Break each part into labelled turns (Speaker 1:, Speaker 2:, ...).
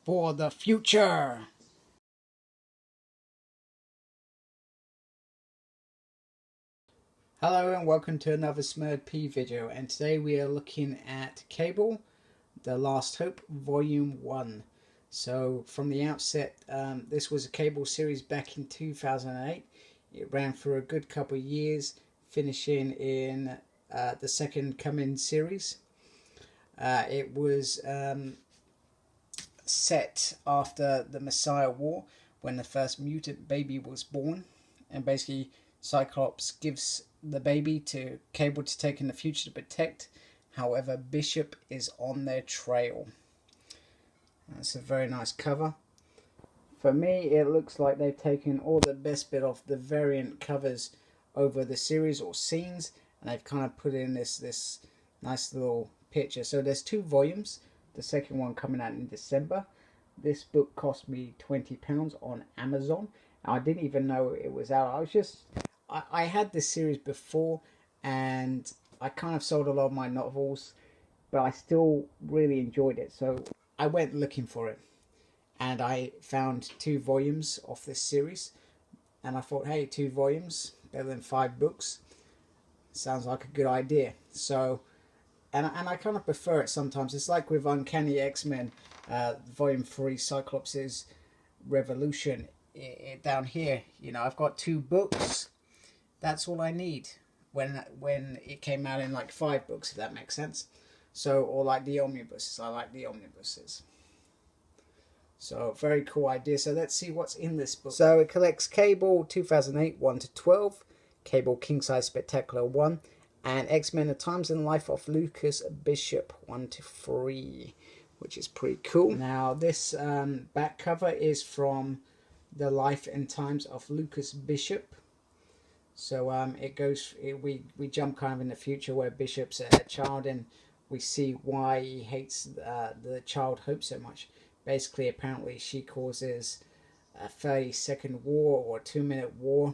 Speaker 1: for the future. Hello and welcome to another Smurd P video, and today we are looking at Cable, The Last Hope, Volume 1. So from the outset, this was a Cable series back in 2008. It ran for a good couple of years, finishing in the Second Coming series. It was set after the Messiah War, when the first mutant baby was born, and basically Cyclops gives the baby to Cable to take in the future to protect. However, Bishop is on their trail. That's a very nice cover. For me, it looks like they've taken all the best bit of the variant covers over the series or scenes, and they've kind of put in this nice little picture. So there's 2 volumes. The second one coming out in December. This book cost me £20 on Amazon. Now, I didn't even know it was out. I had this series before, and I kind of sold a lot of my novels, but I still really enjoyed it. So I went looking for it, and I found 2 volumes of this series, and I thought, hey, 2 volumes better than 5 books. Sounds like a good idea. So and I kind of prefer it sometimes. It's like with Uncanny X-Men, Volume 3, Cyclops' Revolution. Down here, you know, I've got 2 books. That's all I need. When it came out in like 5 books, if that makes sense. So, or like the omnibuses. I like the omnibuses. So, very cool idea. So, let's see what's in this book. So, it collects Cable 2008 1 to 12, Cable King Size Spectacular 1, and X-Men: The Times and Life of Lucas Bishop 1 to 3, which is pretty cool. Now, this back cover is from The Life and Times of Lucas Bishop. So we jump kind of in the future where Bishop's a child, and we see why he hates the child Hope so much. Basically, apparently, she causes a 30-second war or a 2-minute war,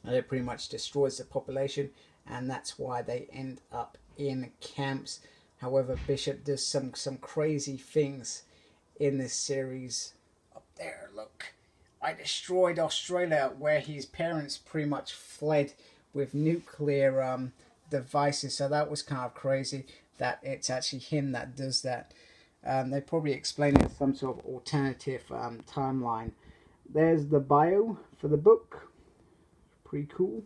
Speaker 1: and it pretty much destroys the population, and that's why they end up in camps. However, Bishop does some crazy things in this series. Up there, look. I destroyed Australia, where his parents pretty much fled with nuclear devices. So that was kind of crazy that it's actually him that does that. They probably explain it in some sort of alternative timeline. There's the bio for the book. Pretty cool.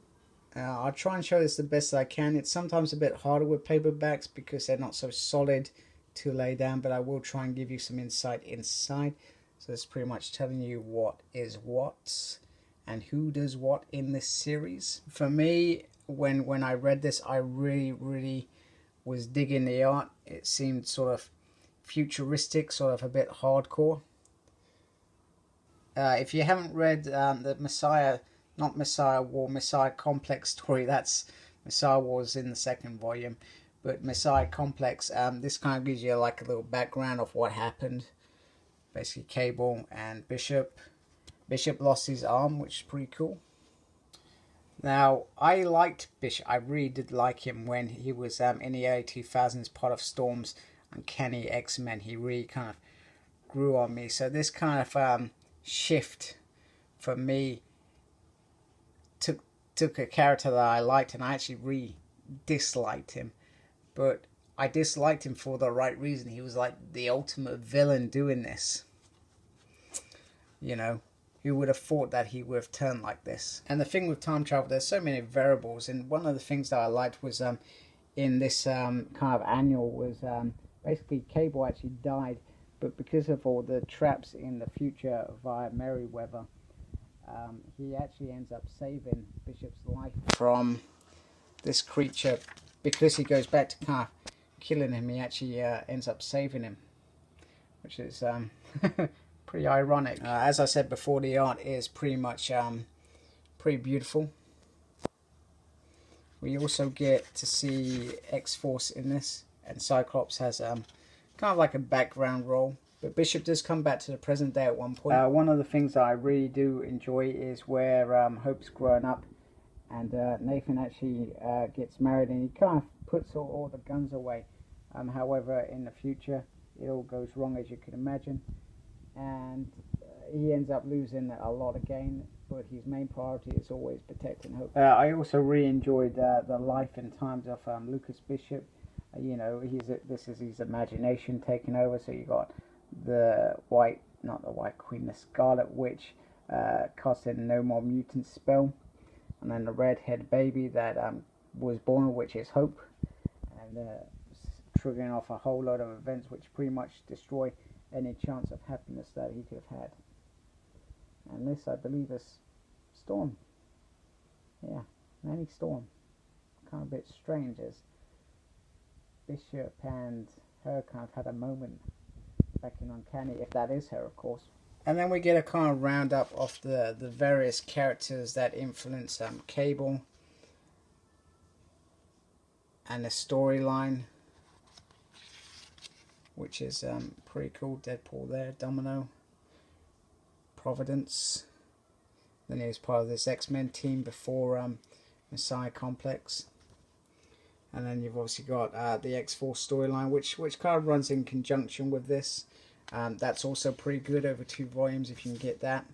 Speaker 1: I'll try and show this the best I can. It's sometimes a bit harder with paperbacks because they're not so solid to lay down, but I will try and give you some insight inside. So it's pretty much telling you what is what and who does what in this series. For me, when I read this, I really was digging the art. It seemed sort of futuristic, sort of a bit hardcore. If you haven't read the Messiah, not Messiah War, Messiah Complex story, that's Messiah Wars in the 2nd volume, but Messiah Complex, this kind of gives you like a little background of what happened. Basically, Cable and Bishop. Bishop lost his arm, which is pretty cool. Now, I liked Bishop. I really did like him when he was in the early 2000s, part of Storm's Uncanny X-Men. He really kind of grew on me. So this kind of shift for me took a character that I liked, and I actually really disliked him. But I disliked him for the right reason. He was like the ultimate villain doing this. You know, who would have thought that he would have turned like this? And the thing with time travel, there's so many variables, and one of the things that I liked was in this kind of annual was basically Cable actually died, but because of all the traps in the future via Merryweather, he actually ends up saving Bishop's life from this creature. Because he goes back to kind of killing him, he actually ends up saving him, which is pretty ironic. As I said before, the art is pretty much pretty beautiful. We also get to see X-Force in this, and Cyclops has kind of like a background role. But Bishop does come back to the present day at one point. One of the things that I really do enjoy is where Hope's grown up, and Nathan actually gets married, and he kind of puts all the guns away. However, in the future, it all goes wrong, as you can imagine. and he ends up losing a lot again, but his main priority is always protecting Hope. I also really enjoyed the life and times of Lucas Bishop. You know, this is his imagination taking over. So you got the not the White Queen, the Scarlet Witch, casting No More Mutants spell, and then the redhead baby that was born, which is Hope, and triggering off a whole lot of events which pretty much destroy any chance of happiness that he could have had. And this, I believe, is Storm. Yeah, Nanny Storm. Kind of a bit strange as Bishop and her kind of had a moment back in Uncanny, if that is her, of course. And then we get a kind of roundup of the various characters that influence Cable and the storyline, which is pretty cool. Deadpool there, Domino, Providence. Then he was part of this X-Men team before Messiah Complex. And then you've obviously got the X-Force storyline, which kind of runs in conjunction with this. That's also pretty good, over 2 volumes if you can get that.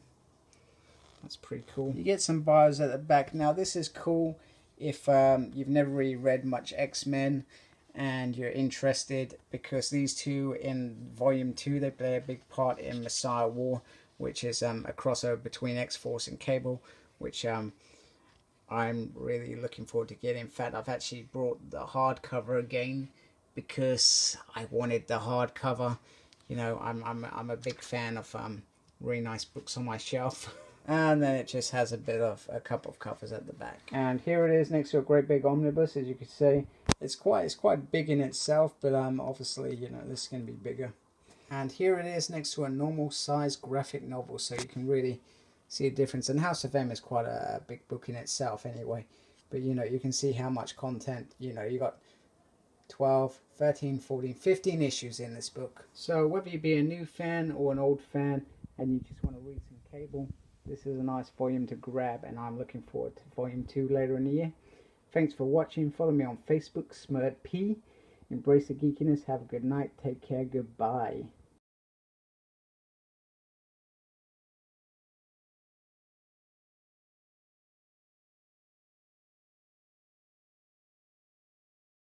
Speaker 1: That's pretty cool. You get some bios at the back. Now this is cool if you've never really read much X-Men and you're interested, because these two in volume 2, they play a big part in Messiah War, which is a crossover between X-Force and Cable, which I'm really looking forward to getting. In fact, I've actually brought the hardcover again because I wanted the hardcover. You know, I'm a big fan of really nice books on my shelf. And then it just has a couple of covers at the back. And here it is next to a great big omnibus, as you can see. It's quite big in itself, but obviously, you know, this is going to be bigger. And here it is next to a normal size graphic novel, so you can really see a difference. And House of M is quite a big book in itself anyway. But, you know, you can see how much content, you know, you got 12, 13, 14, 15 issues in this book. So whether you be a new fan or an old fan and you just want to read some Cable, this is a nice volume to grab, and I'm looking forward to volume 2 later in the year. Thanks for watching. Follow me on Facebook, SmurtP. Embrace the geekiness. Have a good night. Take care. Goodbye.